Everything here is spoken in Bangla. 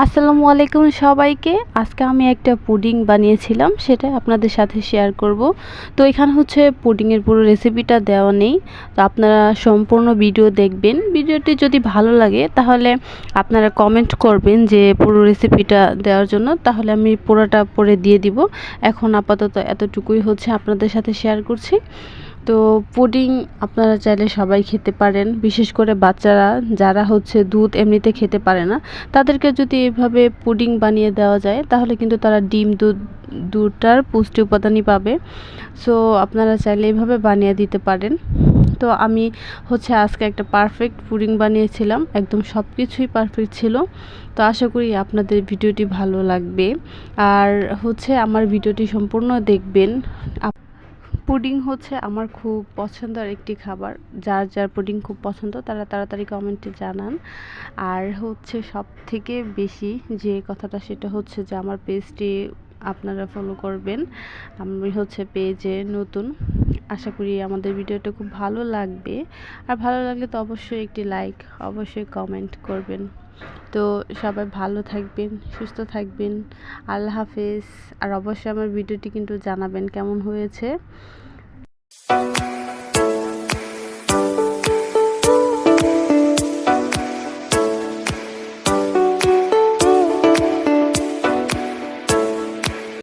আসসালামু আলাইকুম সবাইকে। আজকে আমি একটা পুডিং বানিয়েছিলাম, সেটা আপনাদের সাথে শেয়ার করব। তো এখানে হচ্ছে পুডিংয়ের পুরো রেসিপিটা দেওয়া নেই, তো আপনারা সম্পূর্ণ ভিডিও দেখবেন। ভিডিওটি যদি ভালো লাগে তাহলে আপনারা কমেন্ট করবেন যে পুরো রেসিপিটা দেওয়ার জন্য, তাহলে আমি পুরোটা পরে দিয়ে দিব। এখন আপাতত এতটুকুই হচ্ছে আপনাদের সাথে শেয়ার করছি। তো পুডিং আপনারা চাইলে সবাই খেতে পারেন, বিশেষ করে বাচ্চারা যারা হচ্ছে দুধ এমনিতে খেতে পারে না, তাদেরকে যদি এভাবে পুডিং বানিয়ে দেওয়া যায় তাহলে কিন্তু তারা ডিম দুধটার পুষ্টি উপাদানই পাবে। সো আপনারা চাইলে এইভাবে বানিয়ে দিতে পারেন। তো আমি হচ্ছে আজকে একটা পারফেক্ট পুডিং বানিয়েছিলাম, একদম সব কিছুই পারফেক্ট ছিল। তো আশা করি আপনাদের ভিডিওটি ভালো লাগবে, আর হচ্ছে আমার ভিডিওটি সম্পূর্ণ দেখবেন। পুডিং হচ্ছে আমার খুব পছন্দের একটি খাবার। যার যার পুডিং খুব পছন্দ তারা তাড়াতাড়ি কমেন্টে জানান। আর হচ্ছে সব থেকে বেশি যে কথাটা, সেটা হচ্ছে যে আমার পেজটি আপনারা ফলো করবেন। আমি হচ্ছে পেজে নতুন, আশা করি আমাদের ভিডিওটা খুব ভালো লাগবে। আর ভালো লাগলে তো অবশ্যই একটি লাইক, অবশ্যই কমেন্ট করবেন। তো সবাই ভালো থাকবেন, সুস্থ থাকবেন। আল্লাহ হাফেজ। আর অবশ্যই আমার ভিডিওটি কিন্তু জানাবেন কেমন হয়েছে।